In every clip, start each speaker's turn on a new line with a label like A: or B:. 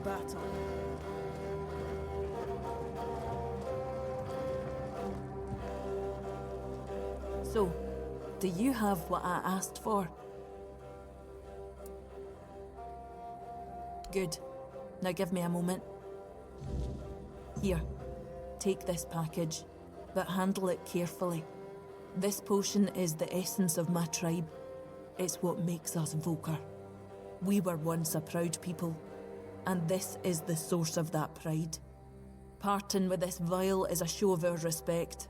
A: battle. So, do you have what I asked for? Good. Now give me a moment. Here, take this package, but handle it carefully. This potion is the essence of my tribe. It's what makes us Volker. We were once a proud people, and this is the source of that pride. Parting with this vial is a show of our respect,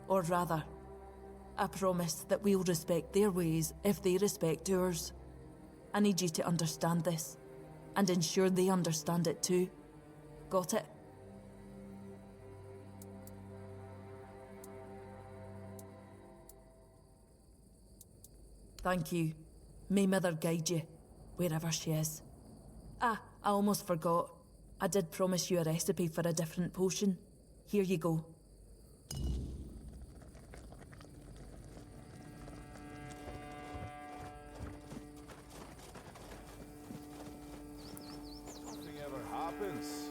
A: or rather, a promise that we'll respect their ways if they respect ours. I need you to understand this, and ensure they understand it too. Got it? Thank you. May Mother guide you, wherever she is. Ah, I almost forgot. I did promise you a recipe for a different potion. Here you go.
B: Nothing ever happens.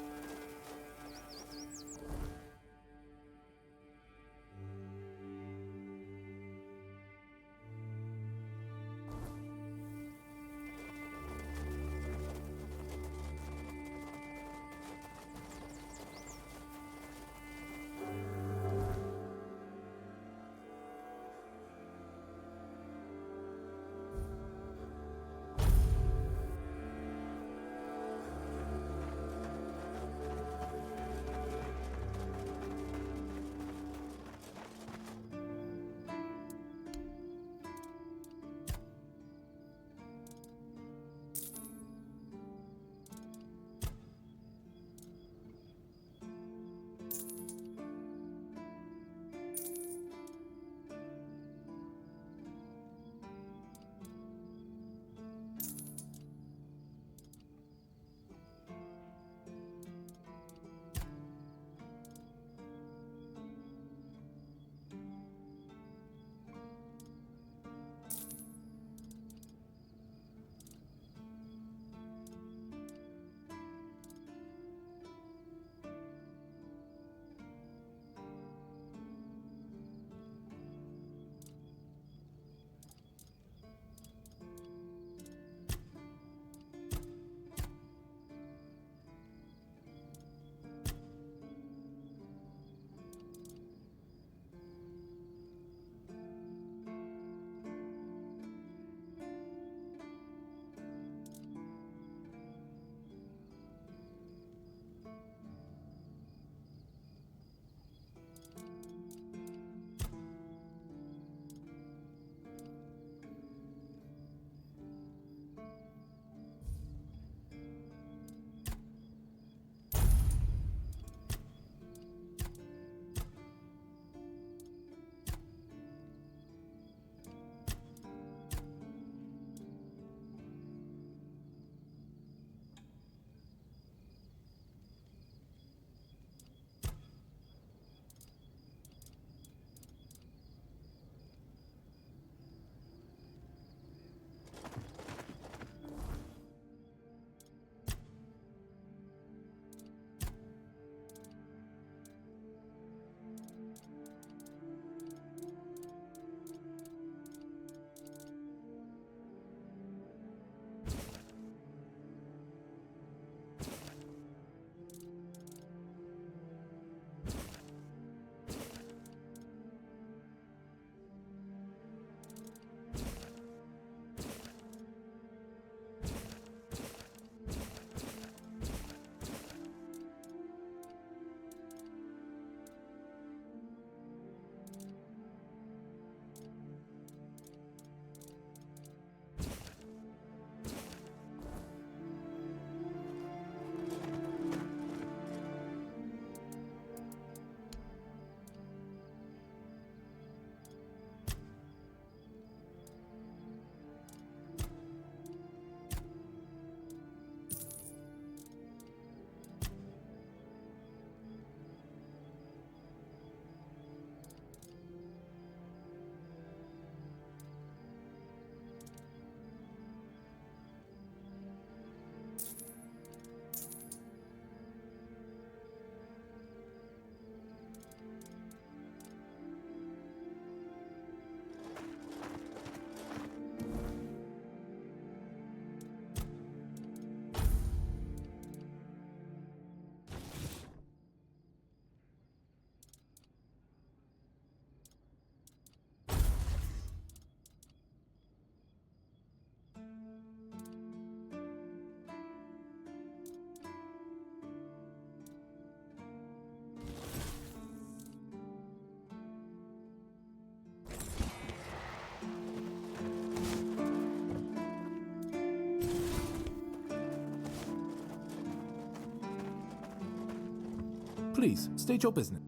C: Please, state your business.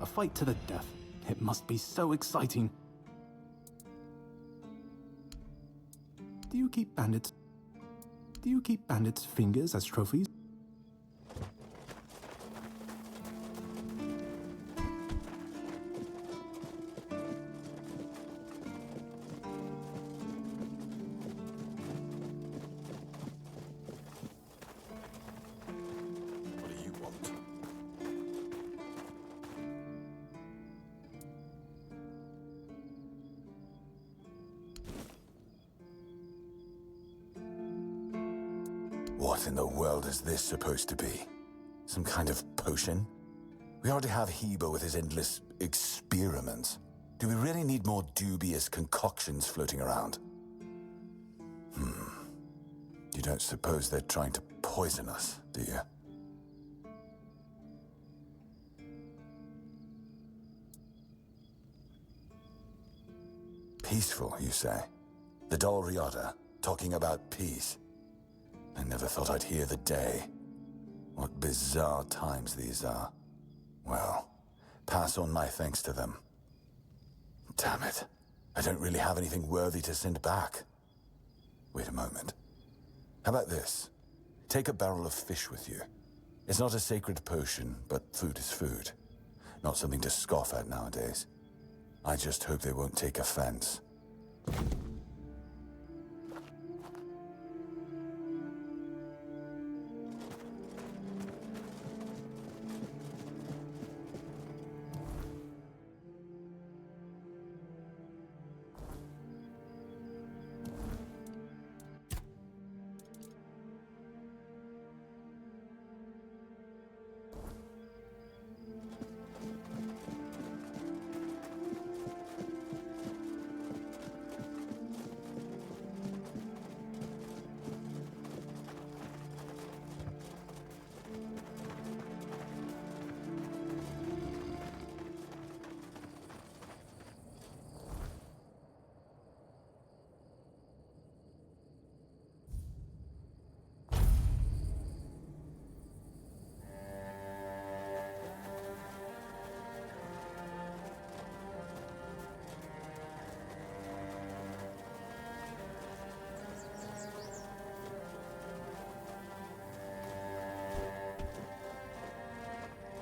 C: A fight to the death. It must be so exciting. Do you keep bandits' fingers as trophies?
B: What do you want?
D: What in the world is this supposed to be? Some kind of potion? We already have Hebo with his endless experiments. Do we really need more dubious concoctions floating around? You don't suppose they're trying to poison us, do you? Peaceful, you say? The Dol Riata, talking about peace. I never thought I'd hear the day. What bizarre times these are. Well, pass on my thanks to them. Damn it. I don't really have anything worthy to send back. Wait a moment. How about this? Take a barrel of fish with you. It's not a sacred potion, but food is food. Not something to scoff at nowadays. I just hope they won't take offense.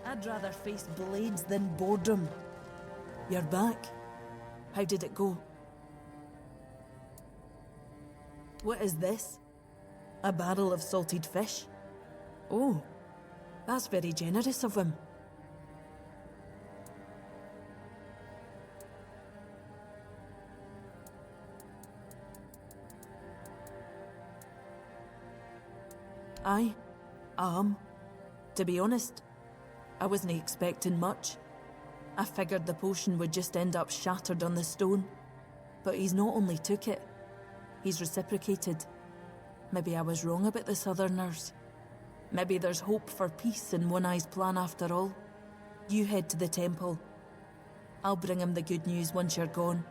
A: I'd rather face blades than boredom. You're back. How did it go? What is this? A barrel of salted fish? Oh, that's very generous of him. Aye, to be honest, I wasn't expecting much. I figured the potion would just end up shattered on the stone. But he's not only took it, he's reciprocated. Maybe I was wrong about the Southerners. Maybe there's hope for peace in One Eye's plan after all. You head to the temple. I'll bring him the good news once you're gone.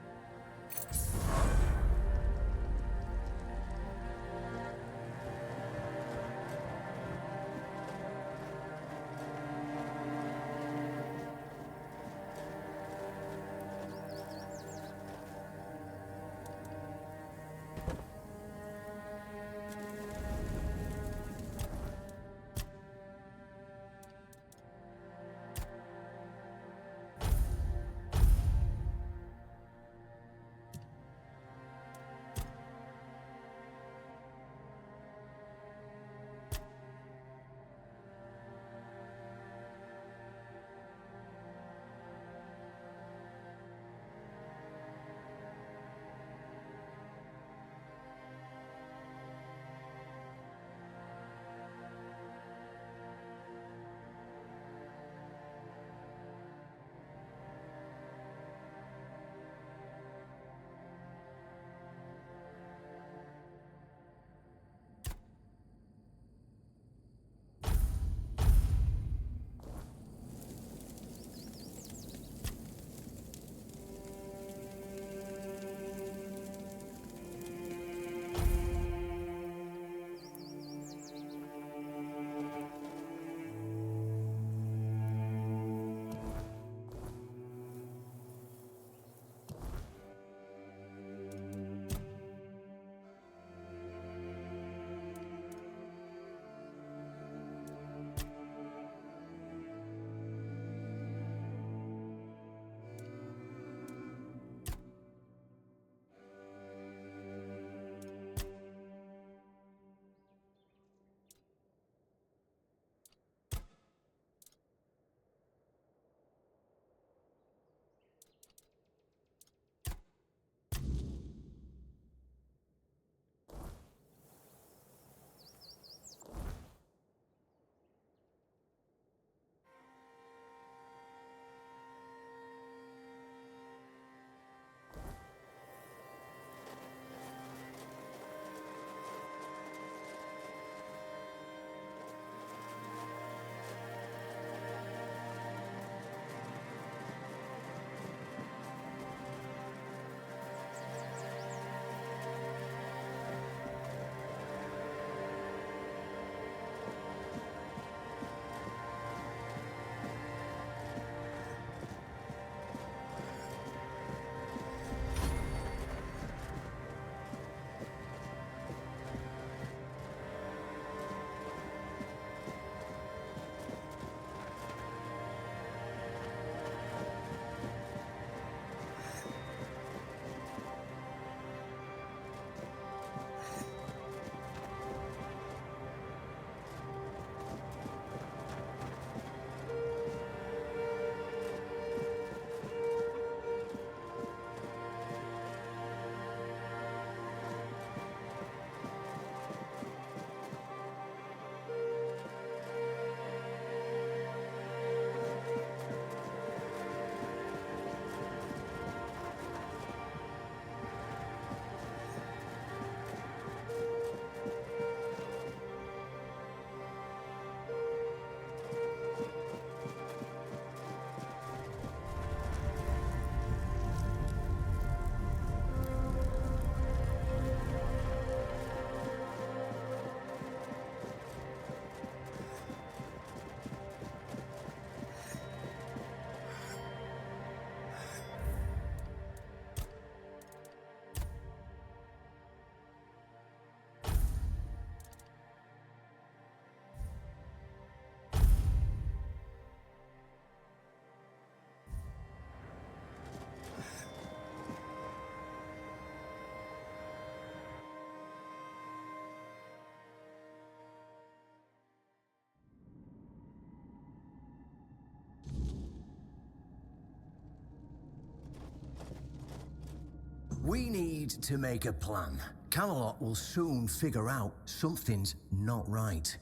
E: We need to make a plan. Camelot will soon figure out something's not right.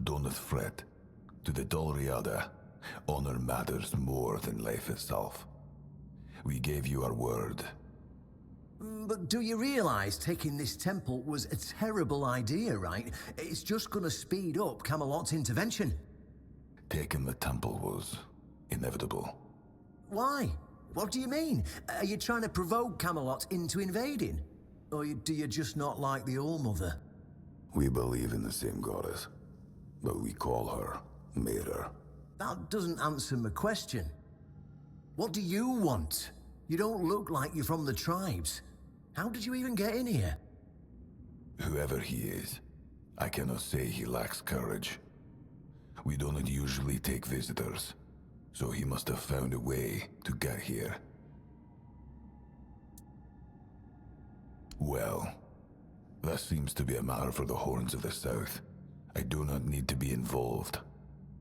D: Don't fret. To the Dolriada, honor matters more than life itself. We gave you our word.
E: But do you realize taking this temple was a terrible idea, right? It's just gonna speed up Camelot's intervention.
D: Taking the temple was inevitable.
E: Why? What do you mean? Are you trying to provoke Camelot into invading? Or do you just not like the All-Mother?
D: We believe in the same goddess, but we call her Mirror.
E: That doesn't answer my question. What do you want? You don't look like you're from the tribes. How did you even get in here?
D: Whoever he is, I cannot say he lacks courage. We don't usually take visitors, so he must have found a way to get here. Well, that seems to be a matter for the Horns of the South. I do not need to be involved.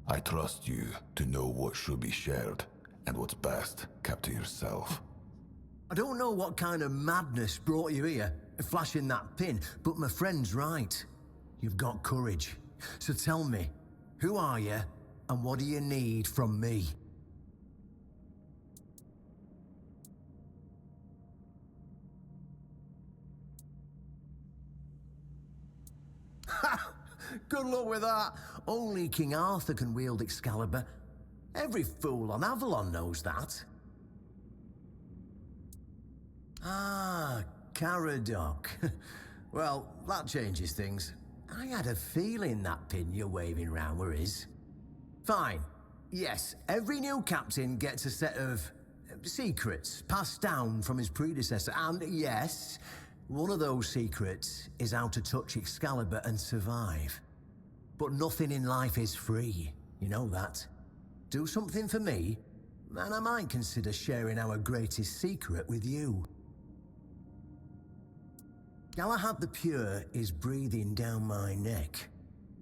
D: I trust you to know what should be shared, and what's best kept to yourself.
E: I don't know what kind of madness brought you here, flashing that pin, but my friend's right. You've got courage. So tell me, who are you, and what do you need from me? Ha! Good luck with that. Only King Arthur can wield Excalibur. Every fool on Avalon knows that. Ah, Caradoc. Well, that changes things. I had a feeling that pin you're waving around were his. Fine. Yes, every new captain gets a set of secrets passed down from his predecessor. And yes, one of those secrets is how to touch Excalibur and survive. But nothing in life is free. You know that. Do something for me, and I might consider sharing our greatest secret with you. Galahad the Pure is breathing down my neck,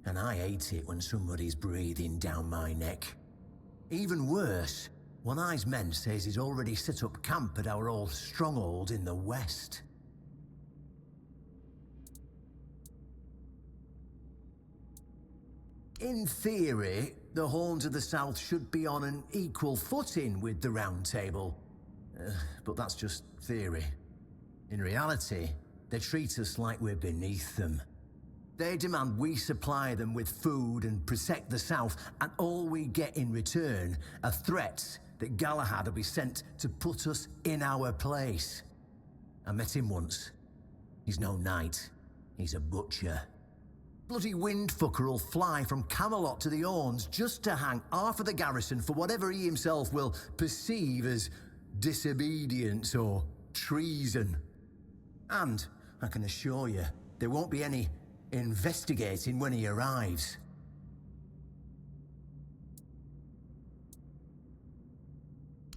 E: and I hate it when somebody's breathing down my neck. Even worse, One-Eye's men says he's already set up camp at our old stronghold in the west. In theory, the Horns of the South should be on an equal footing with the Round Table. But that's just theory. In reality, they treat us like we're beneath them. They demand we supply them with food and protect the South, and all we get in return are threats that Galahad will be sent to put us in our place. I met him once. He's no knight. He's a butcher. Bloody windfucker will fly from Camelot to the Horns just to hang half of the garrison for whatever he himself will perceive as disobedience or treason. And I can assure you, there won't be any investigating when he arrives.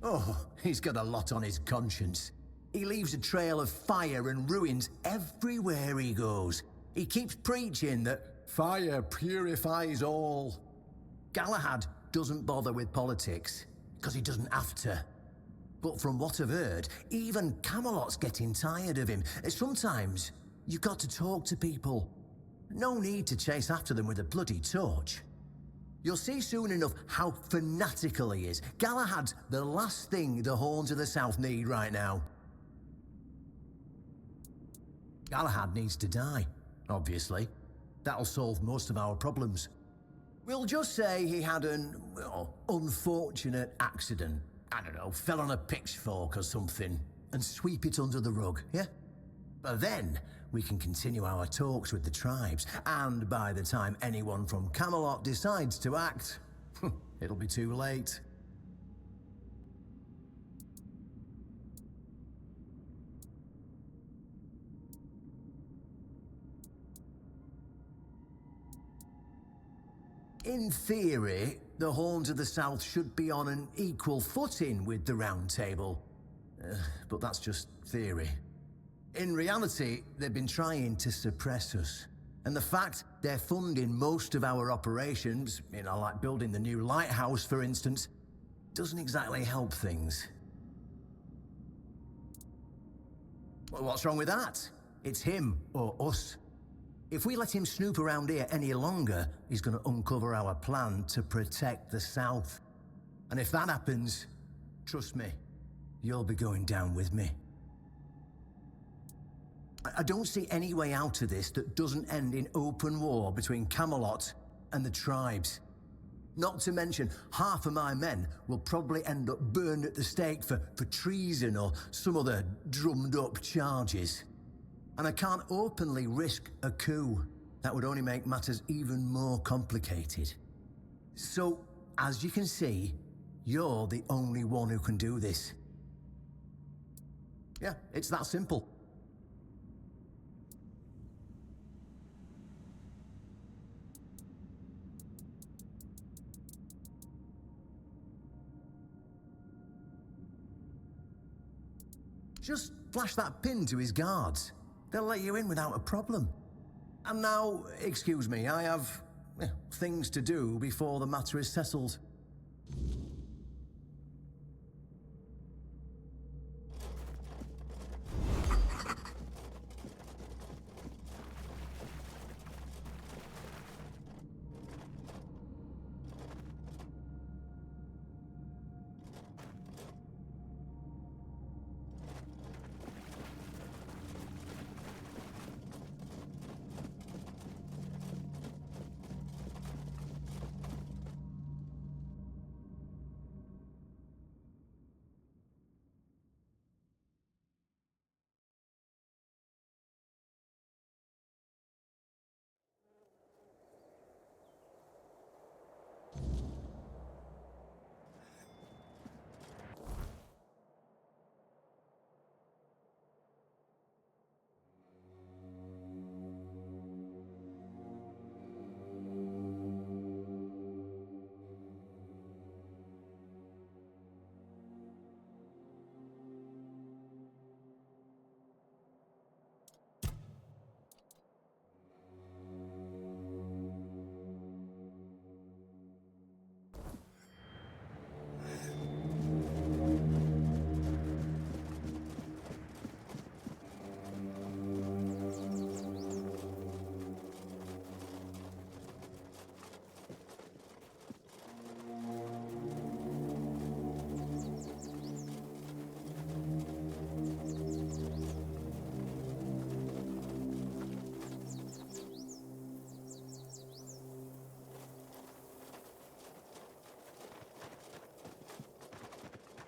E: Oh, he's got a lot on his conscience. He leaves a trail of fire and ruins everywhere he goes. He keeps preaching that fire purifies all. Galahad doesn't bother with politics, because he doesn't have to. But from what I've heard, even Camelot's getting tired of him. Sometimes, you've got to talk to people. No need to chase after them with a bloody torch. You'll see soon enough how fanatical he is. Galahad's the last thing the Horns of the South need right now. Galahad needs to die. Obviously. That'll solve most of our problems. We'll just say he had an, unfortunate accident. I don't know, fell on a pitchfork or something, and sweep it under the rug, yeah? But then, we can continue our talks with the tribes, and by the time anyone from Camelot decides to act, it'll be too late. In theory, the Horns of the South should be on an equal footing with the Round Table. But that's just theory. In reality, they've been trying to suppress us. And the fact they're funding most of our operations, like building the new lighthouse, for instance, doesn't exactly help things. Well, what's wrong with that? It's him or us. If we let him snoop around here any longer, he's going to uncover our plan to protect the South. And if that happens, trust me, you'll be going down with me. I don't see any way out of this that doesn't end in open war between Camelot and the tribes. Not to mention, half of my men will probably end up burned at the stake for treason or some other drummed-up charges. And I can't openly risk a coup. That would only make matters even more complicated. So, as you can see, you're the only one who can do this. Yeah, it's that simple. Just flash that pin to his guards. They'll let you in without a problem. And now, excuse me, I have things to do before the matter is settled.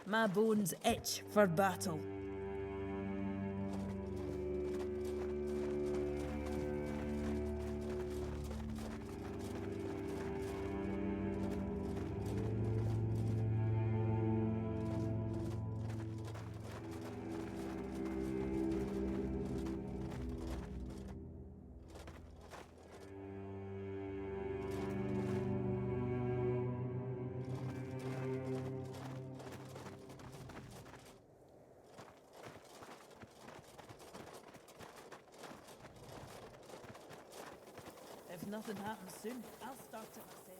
A: My bones itch for battle. If nothing happens soon, I'll start it myself.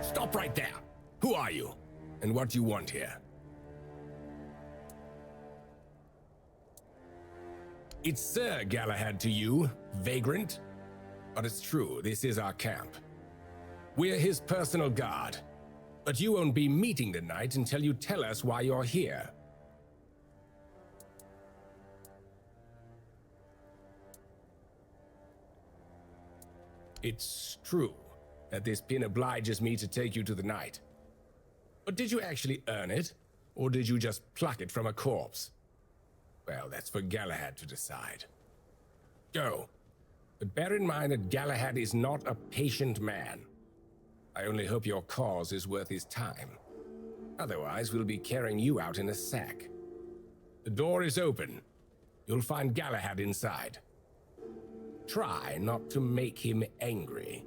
F: Stop right there. Who are you? And what do you want here? It's Sir Galahad to you, vagrant. But it's true, this is our camp. We're his personal guard. But you won't be meeting tonight until you tell us why you're here. It's true that this pin obliges me to take you to the night. But did you actually earn it, or did you just pluck it from a corpse? Well, that's for Galahad to decide. Go. But bear in mind that Galahad is not a patient man. I only hope your cause is worth his time. Otherwise, we'll be carrying you out in a sack. The door is open. You'll find Galahad inside. Try not to make him angry.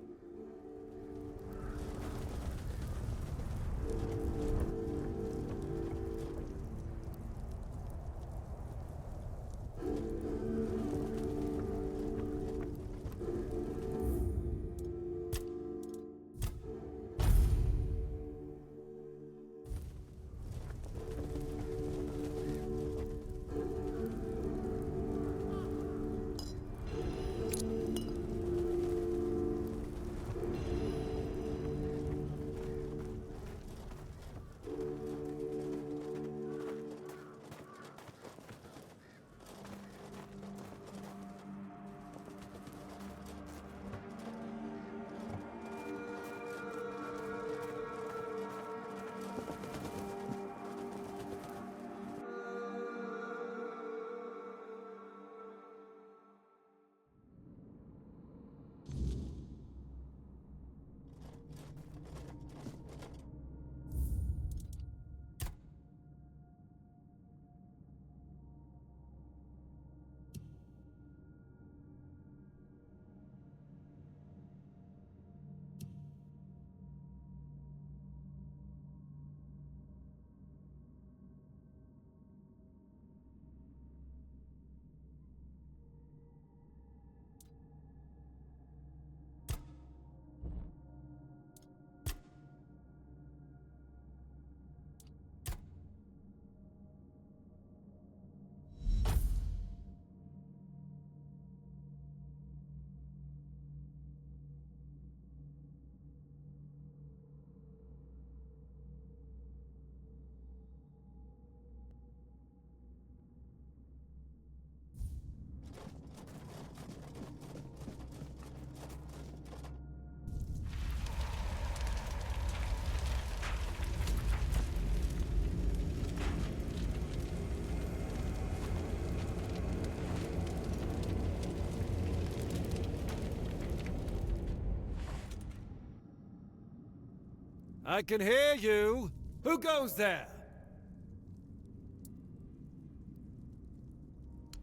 G: I can hear you! Who goes there?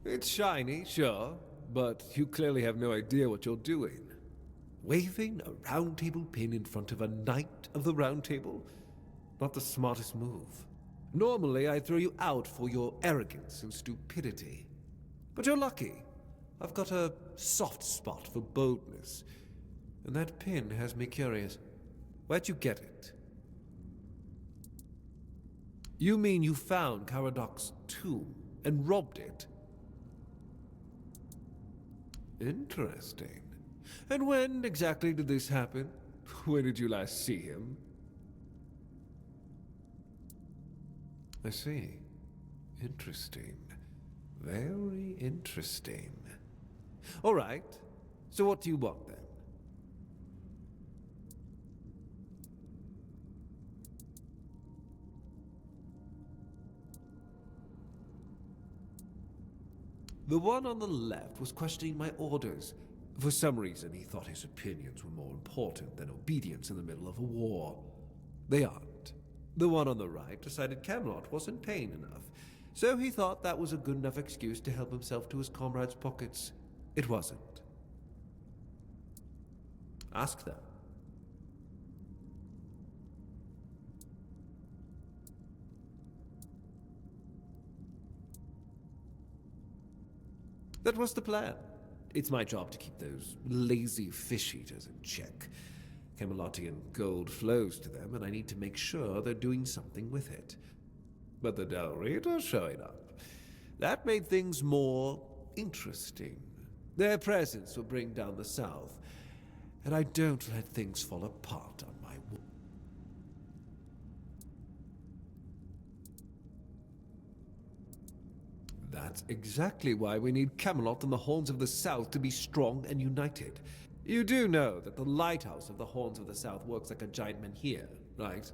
G: It's shiny, sure, but you clearly have no idea what you're doing. Waving a round table pin in front of a knight of the round table? Not the smartest move. Normally, I'd throw you out for your arrogance and stupidity. But you're lucky. I've got a soft spot for boldness. And that pin has me curious. Where'd you get it? You mean you found Caradoc's tomb and robbed it? Interesting. And when exactly did this happen? When did you last see him? I see. Interesting. Very interesting. All right. So what do you want then? The one on the left was questioning my orders. For some reason, he thought his opinions were more important than obedience in the middle of a war. They aren't. The one on the right decided Camelot wasn't paying enough, so he thought that was a good enough excuse to help himself to his comrades' pockets. It wasn't. Ask them. That was the plan. It's my job to keep those lazy fish-eaters in check. Camelotian gold flows to them, and I need to make sure they're doing something with it. But the Del Rita showing up. That made things more interesting. Their presence will bring down the South, and I don't let things fall apart on my watch. That's exactly why we need Camelot and the Horns of the South to be strong and united. You do know that the lighthouse of the Horns of the South works like a giant menhir, right?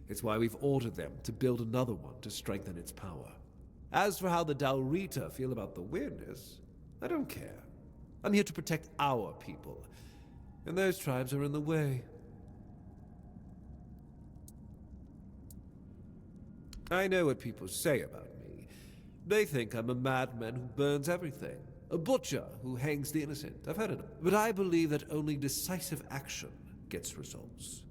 G: It's why we've ordered them to build another one to strengthen its power. As for how the Del Rita feel about the weirdness, I don't care. I'm here to protect our people, and those tribes are in the way. I know what people say about me. They think I'm a madman who burns everything, a butcher who hangs the innocent. I've heard it. But I believe that only decisive action gets results.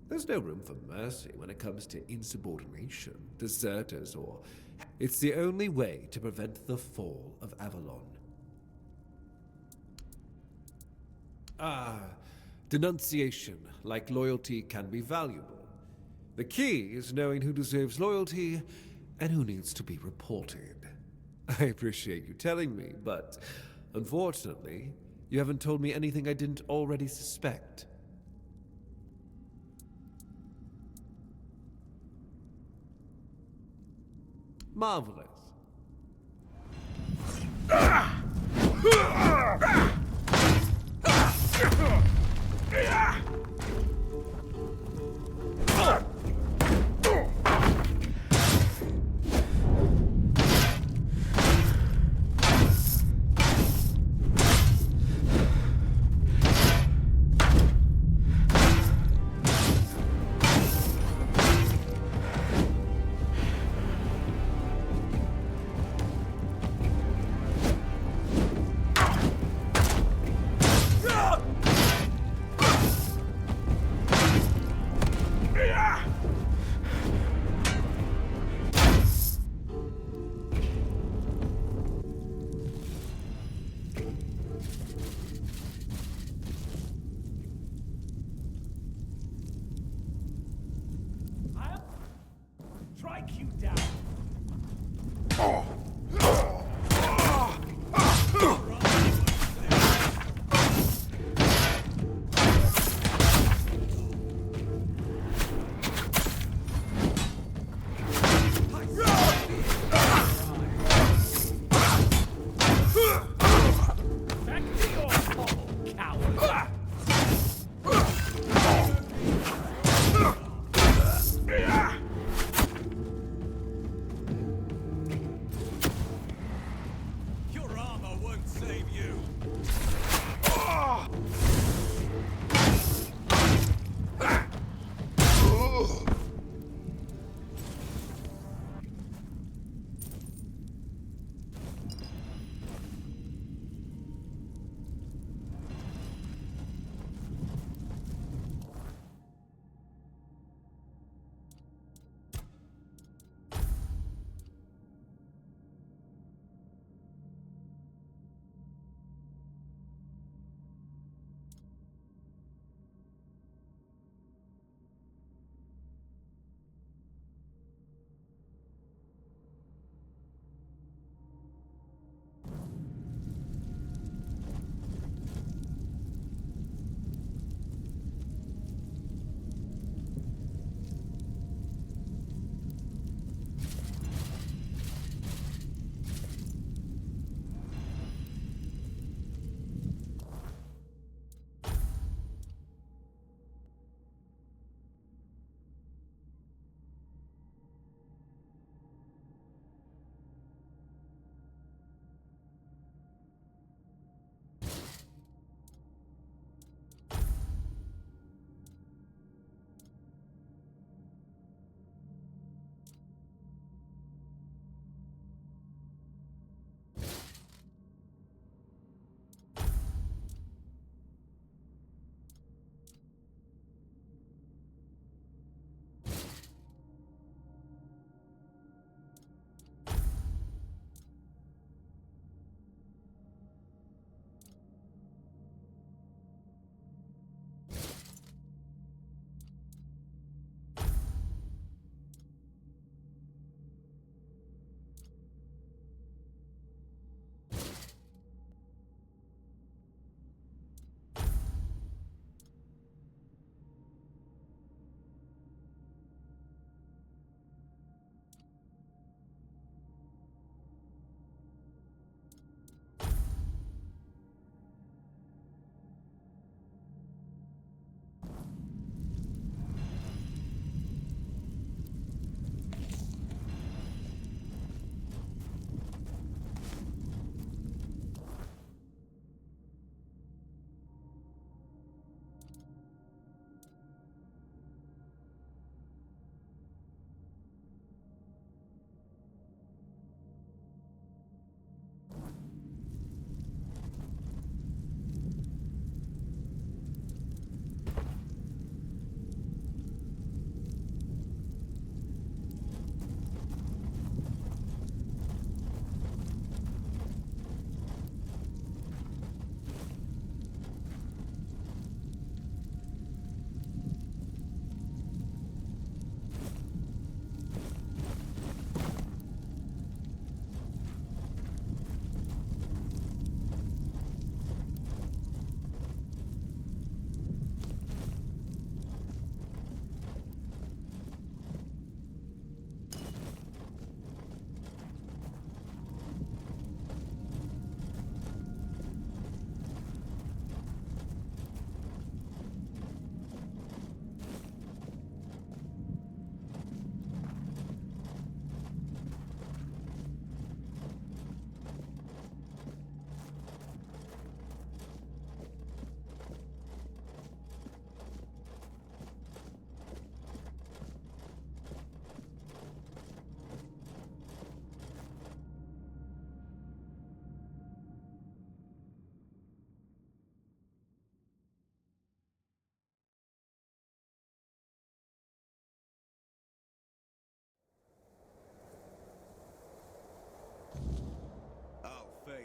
G: There's no room for mercy when it comes to insubordination, deserters, or... It's the only way to prevent the fall of Avalon. Denunciation, like loyalty, can be valuable. The key is knowing who deserves loyalty and who needs to be reported. I appreciate you telling me, but unfortunately, you haven't told me anything I didn't already suspect. Marvelous.
H: Strike you down. Back to your hole, coward.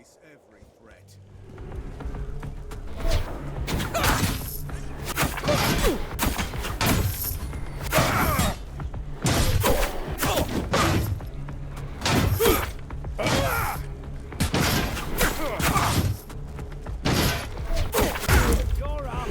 B: face every threat.
H: Your armor.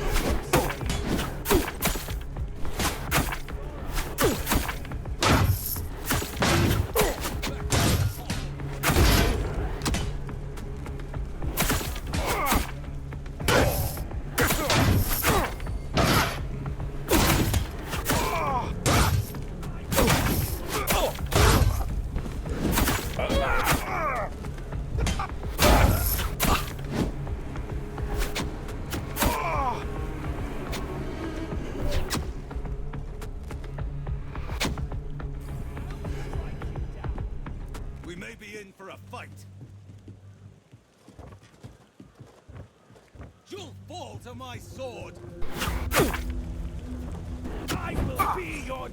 B: We may be in for a fight. You'll fall to my sword.
H: I will be your.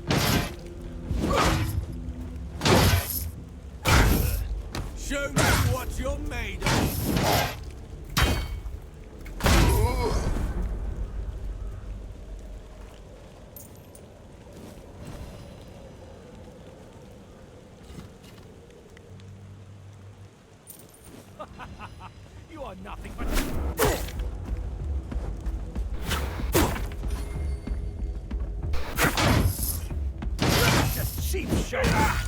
B: Show me what you're made of.
H: You are nothing but. Just cheap shot.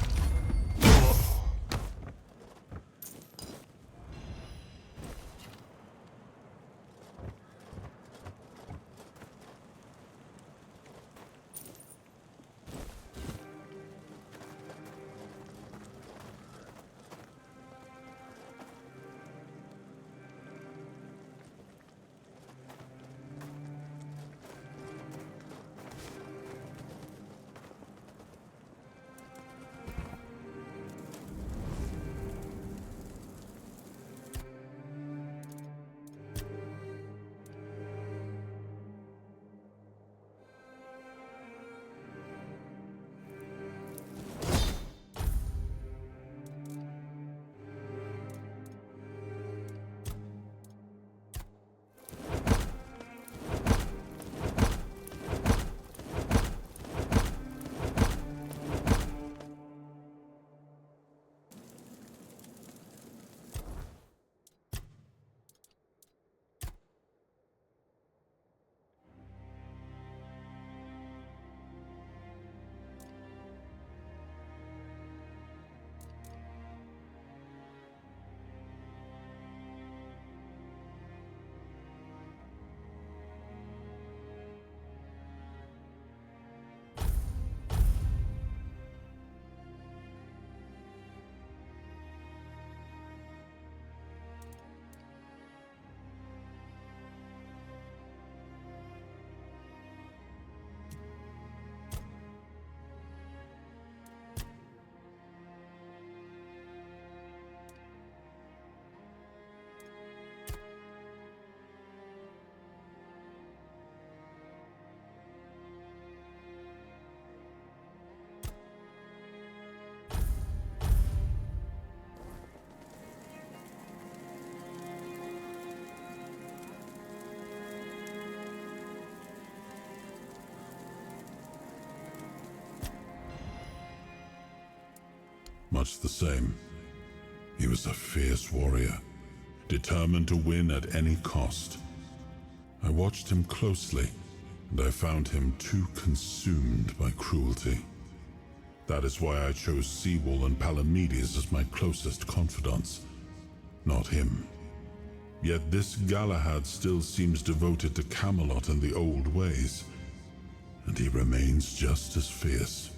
I: Much the same. He was a fierce warrior, determined to win at any cost. I watched him closely, and I found him too consumed by cruelty. That is why I chose Seawall and Palamedes as my closest confidants, not him. Yet this Galahad still seems devoted to Camelot and the old ways, and he remains just as fierce.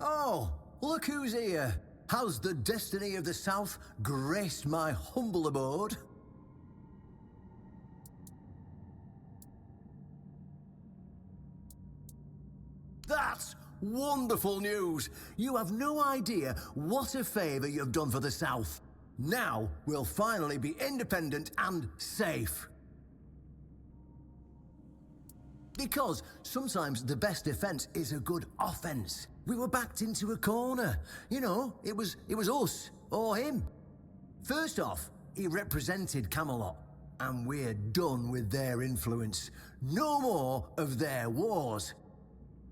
E: Oh, look who's here. How's the destiny of the South graced my humble abode? That's wonderful news. You have no idea what a favor you've done for the South. Now we'll finally be independent and safe. Because sometimes the best defense is a good offense. We were backed into a corner. You know, it was us or him. First off, he represented Camelot, and we're done with their influence. No more of their wars.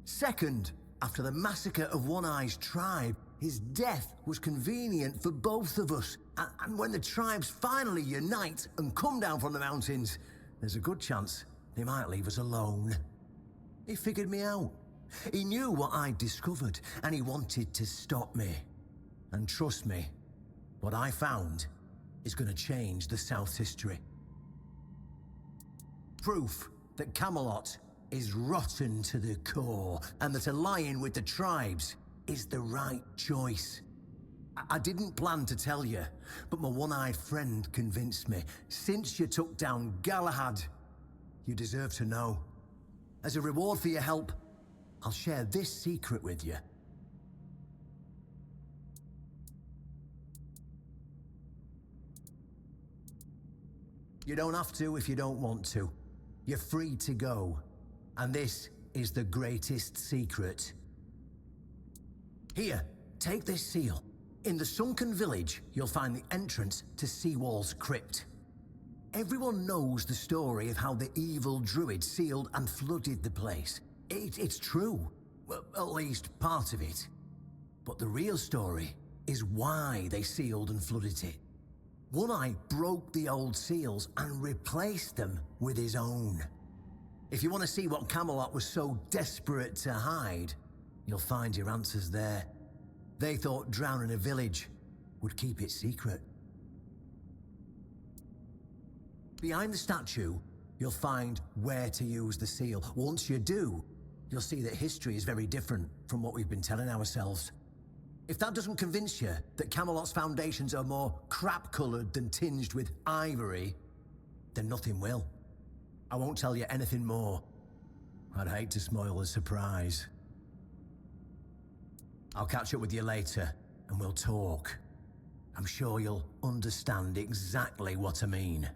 E: Second, after the massacre of One Eye's tribe, his death was convenient for both of us. And when the tribes finally unite and come down from the mountains, there's a good chance they might leave us alone. He figured me out. He knew what I'd discovered, and he wanted to stop me. And trust me, what I found is going to change the South's history. Proof that Camelot is rotten to the core, and that allying with the tribes is the right choice. I didn't plan to tell you, but my one-eyed friend convinced me. Since you took down Galahad, you deserve to know. As a reward for your help, I'll share this secret with you. You don't have to if you don't want to. You're free to go. And this is the greatest secret. Here, take this seal. In the sunken village, you'll find the entrance to Seawall's crypt. Everyone knows the story of how the evil druid sealed and flooded the place. It's true. Well, at least part of it. But the real story is why they sealed and flooded it. One Eye broke the old seals and replaced them with his own. If you want to see what Camelot was so desperate to hide, you'll find your answers there. They thought drowning a village would keep it secret. Behind the statue, you'll find where to use the seal. Once you do, you'll see that history is very different from what we've been telling ourselves. If that doesn't convince you that Camelot's foundations are more crap-colored than tinged with ivory, then nothing will. I won't tell you anything more. I'd hate to spoil the surprise. I'll catch up with you later, and we'll talk. I'm sure you'll understand exactly what I mean.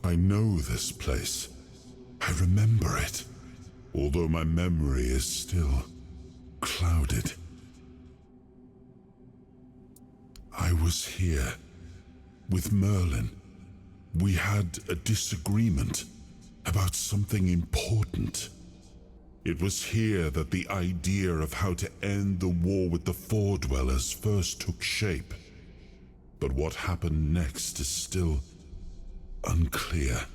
I: I know this place. I remember it, although my memory is still clouded. I was here with Merlin. We had a disagreement about something important. It was here that the idea of how to end the war with the Four-Dwellers first took shape. But what happened next is still unclear.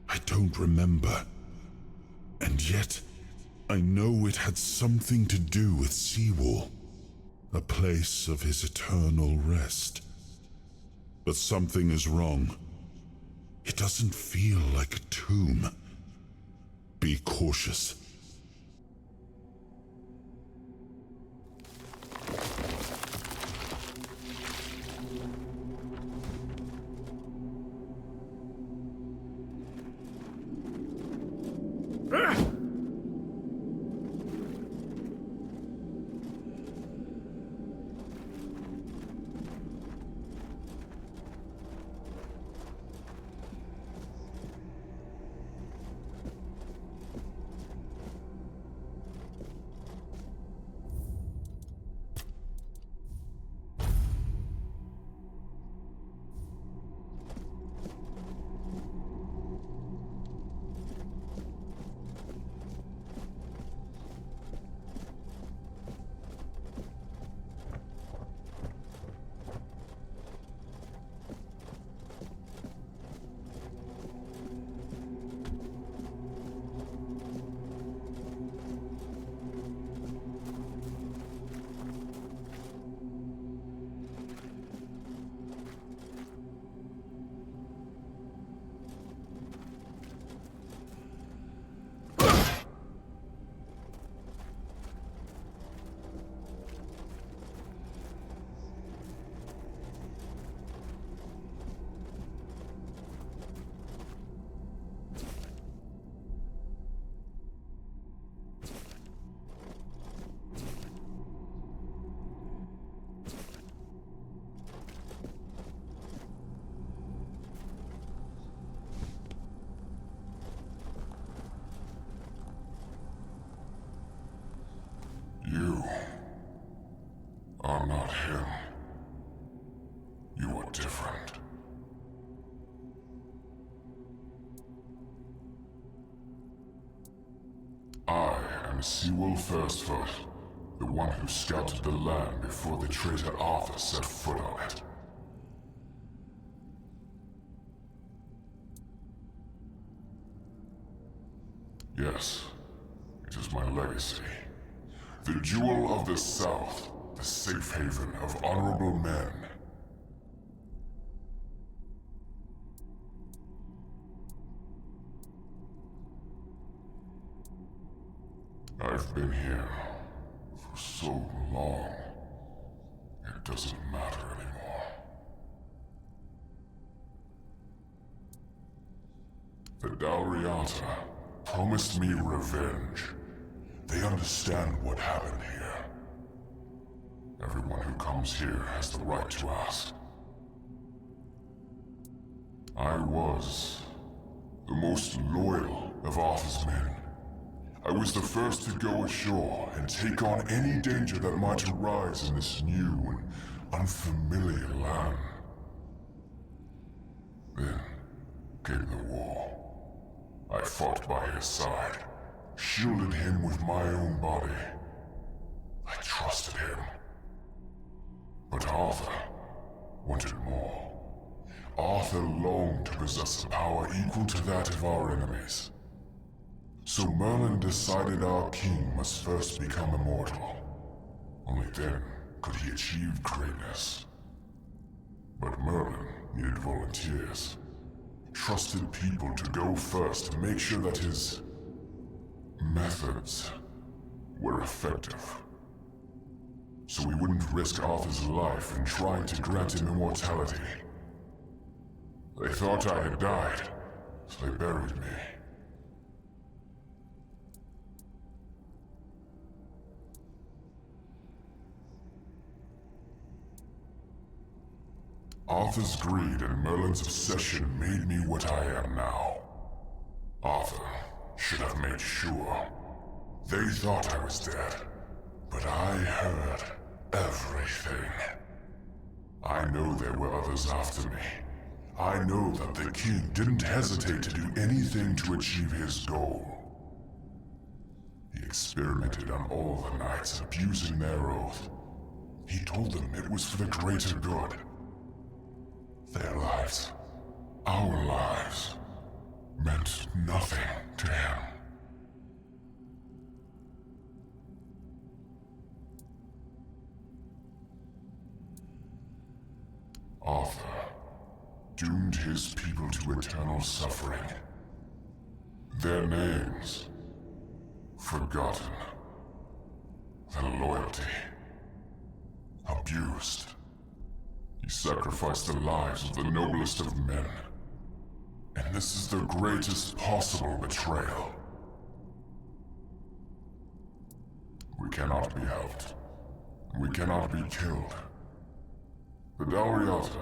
I: I don't remember. And yet, I know it had something to do with Seawall, a place of his eternal rest. But something is wrong. It doesn't feel like a tomb. Be cautious.
J: You are not him. You are different. I am Seawall Firstfoot, the one who scouted the land before the traitor Arthur set foot on it. Yes, it is my legacy. The Jewel of the South, the safe haven of honorable men. I've been here for so long, it doesn't matter anymore. The Dalriata promised me revenge. They understand what happened here. Everyone who comes here has the right to ask. I was the most loyal of Arthur's men. I was the first to go ashore and take on any danger that might arise in this new and unfamiliar land. Then came the war. I fought by his side, shielded him with my own body. I trusted him. But Arthur wanted more. Arthur longed to possess a power equal to that of our enemies. So Merlin decided our king must first become immortal. Only then could he achieve greatness. But Merlin needed volunteers. Trusted people to go first to make sure that his methods were effective. So we wouldn't risk Arthur's life in trying to grant him immortality. They thought I had died, so they buried me. Arthur's greed and Merlin's obsession made me what I am now. Arthur should have made sure. They thought I was dead, but I heard everything. I know there were others after me. I know that the king didn't hesitate to do anything to achieve his goal. He experimented on all the knights, abusing their oath. He told them it was for the greater good. Their lives, our lives, meant nothing to him. Arthur doomed his people to eternal suffering. Their names forgotten. Their loyalty abused. He sacrificed the lives of the noblest of men. And this is the greatest possible betrayal. We cannot be helped. We cannot be killed. The Dalriata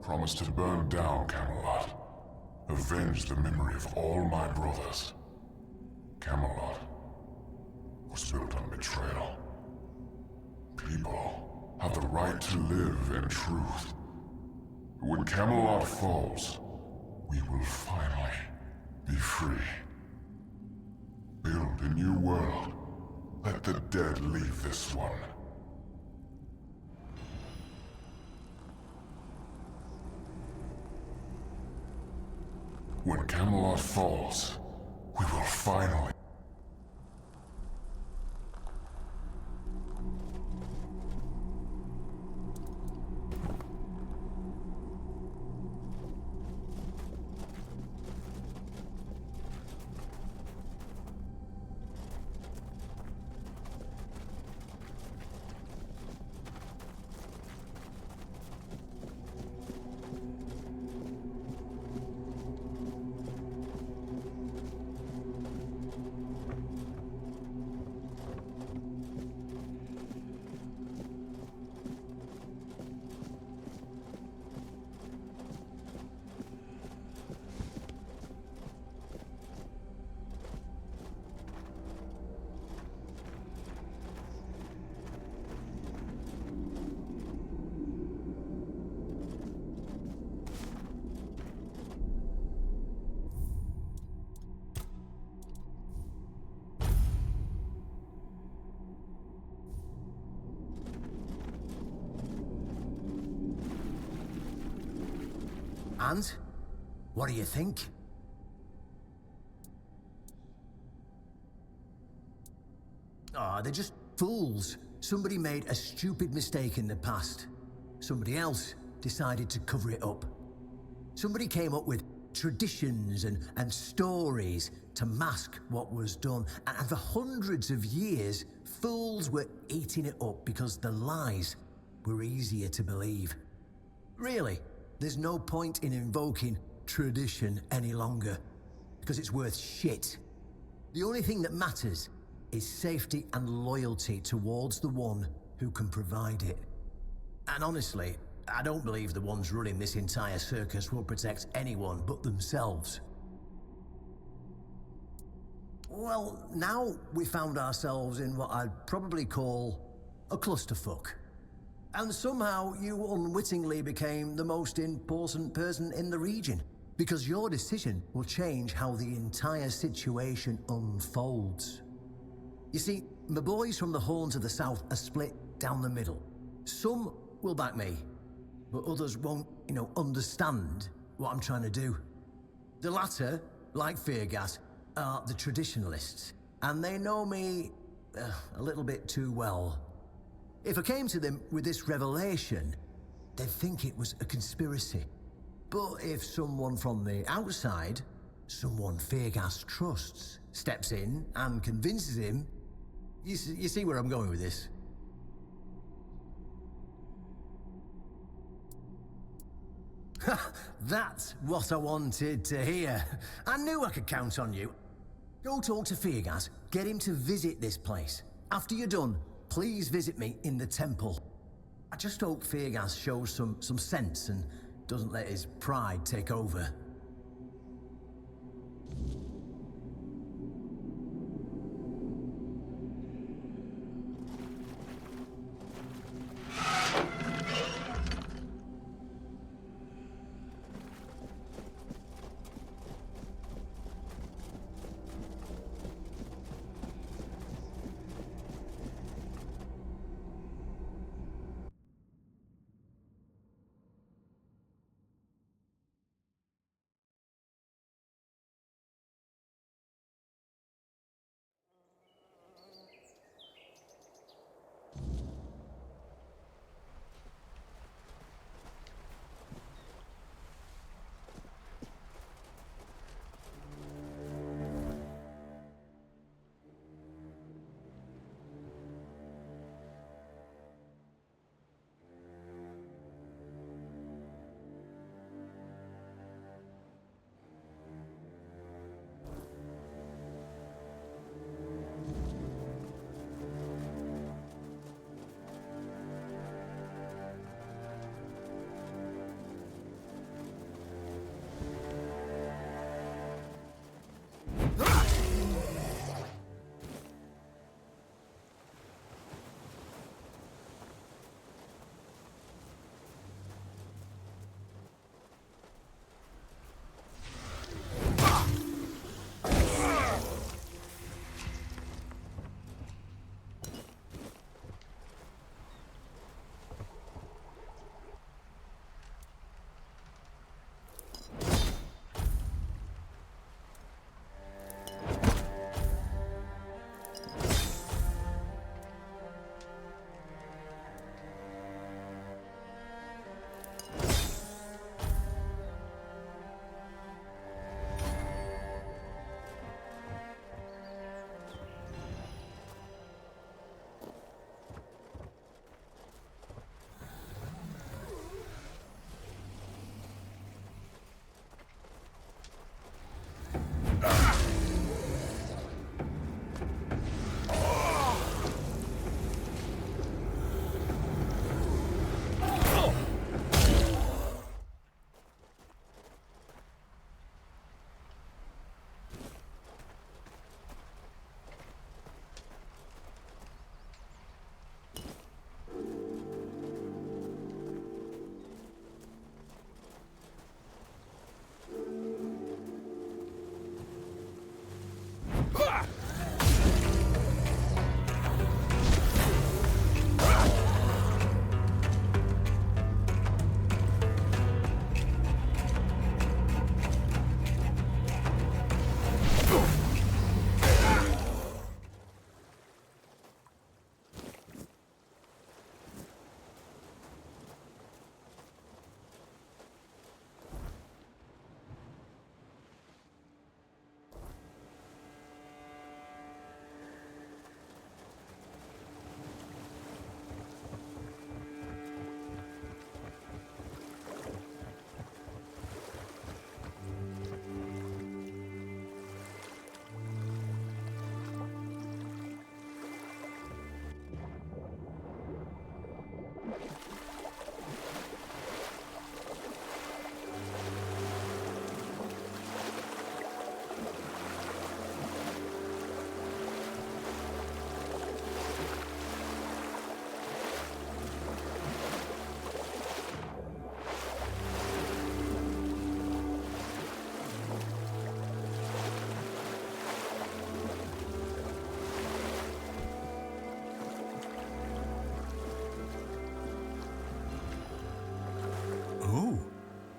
J: promised to burn down Camelot, avenge the memory of all my brothers. Camelot was built on betrayal. People have the right to live in truth. When Camelot falls, we will finally be free. Build a new world. Let the dead leave this one. When Camelot falls, we will finally...
E: And? What do you think? They're just fools. Somebody made a stupid mistake in the past. Somebody else decided to cover it up. Somebody came up with traditions and stories to mask what was done. And for hundreds of years, fools were eating it up because the lies were easier to believe. Really, there's no point in invoking tradition any longer, because it's worth shit. The only thing that matters is safety and loyalty towards the one who can provide it. And honestly, I don't believe the ones running this entire circus will protect anyone but themselves. Well, now we found ourselves in what I'd probably call a clusterfuck. And somehow you unwittingly became the most important person in the region, because your decision will change how the entire situation unfolds. You see, my boys from the Horns of the South are split down the middle. Some will back me, but others won't, understand what I'm trying to do. The latter, like Feargas, are the traditionalists, and they know me a little bit too well. If I came to them with this revelation, they'd think it was a conspiracy. But if someone from the outside, someone Feargas trusts, steps in and convinces him, you see where I'm going with this? That's what I wanted to hear. I knew I could count on you. Go talk to Feargas, get him to visit this place. After you're done, please visit me in the temple. I just hope Feargas shows some sense and doesn't let his pride take over.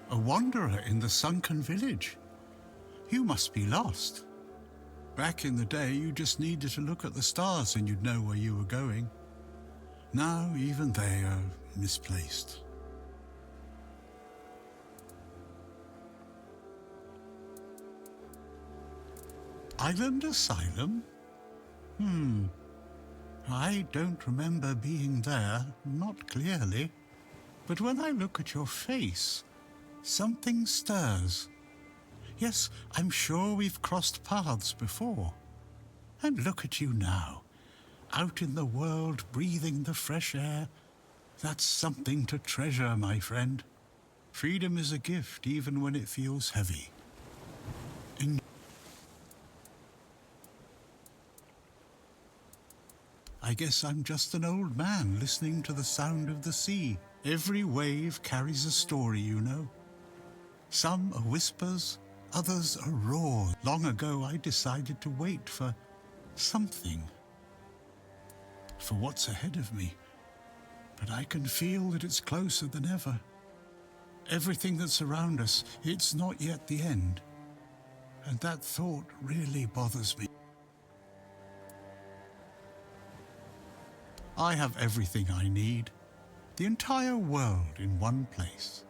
K: A wanderer in the sunken village. You must be lost. Back in the day, you just needed to look at the stars and you'd know where you were going. Now, even they are misplaced. Island Asylum? I don't remember being there, not clearly. But when I look at your face, something stirs. Yes, I'm sure we've crossed paths before. And look at you now, out in the world breathing the fresh air. That's something to treasure, my friend. Freedom is a gift, even when it feels heavy. I guess I'm just an old man listening to the sound of the sea. Every wave carries a story, you know. Some are whispers, others are roars. Long ago, I decided to wait for something, for what's ahead of me. But I can feel that it's closer than ever. Everything that's around us, it's not yet the end. And that thought really bothers me. I have everything I need. The entire world in one place.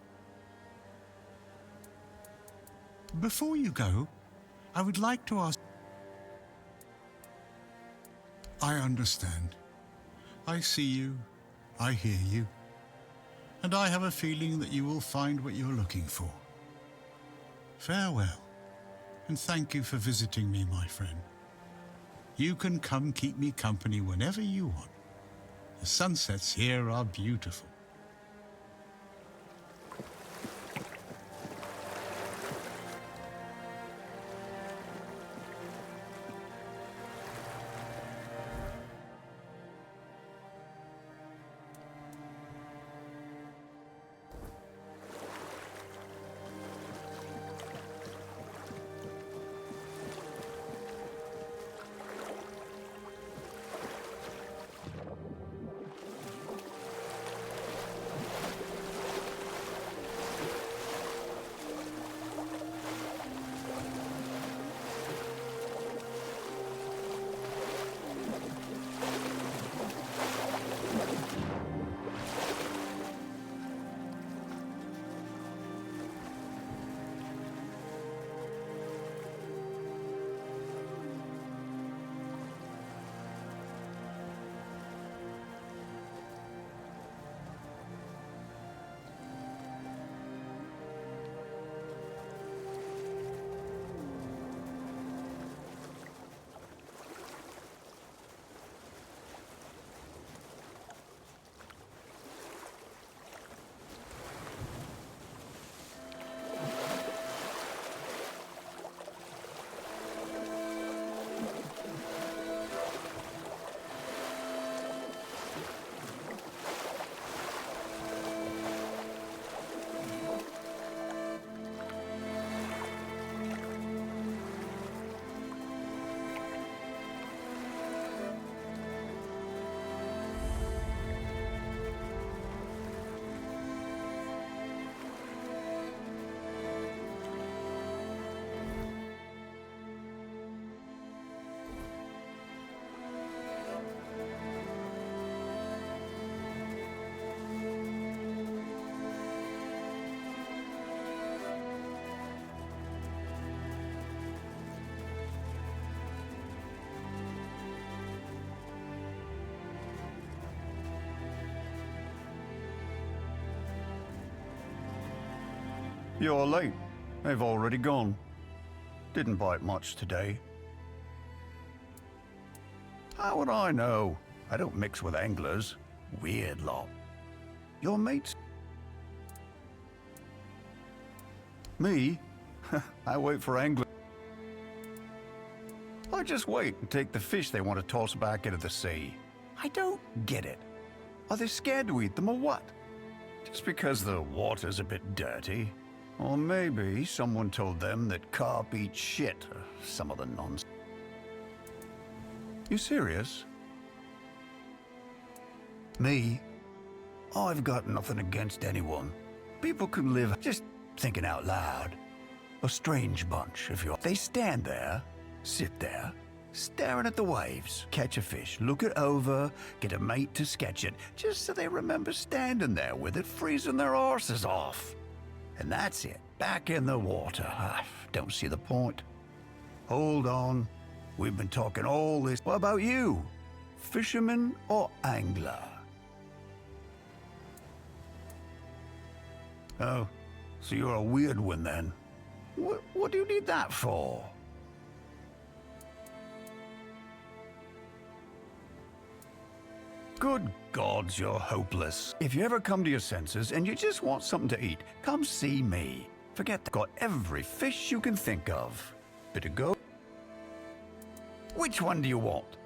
K: Before you go, I would like to ask... I understand. I see you. I hear you. And I have a feeling that you will find what you're looking for. Farewell, and thank you for visiting me, my friend. You can come keep me company whenever you want. The sunsets here are beautiful.
L: You're late. They've already gone. Didn't bite much today. How would I know? I don't mix with anglers. Weird lot. Your mates? Me? I wait for anglers. I just wait and take the fish they want to toss back into the sea. I don't get it. Are they scared to eat them or what? Just because the water's a bit dirty? Or maybe someone told them that carp eat shit, or some other nonsense. You serious? Me? I've got nothing against anyone. People can live just thinking out loud. A strange bunch, if you're... They stand there, sit there, staring at the waves, catch a fish, look it over, get a mate to sketch it, just so they remember standing there with it, freezing their arses off. And that's it, back in the water. I don't see the point. Hold on, we've been talking all this. What about you? Fisherman or angler? Oh, so you're a weird one then. What do you need that for? Good gods, you're hopeless. If you ever come to your senses and you just want something to eat, come see me. Forget that. Got every fish you can think of. Bit of goat. Which one do you want?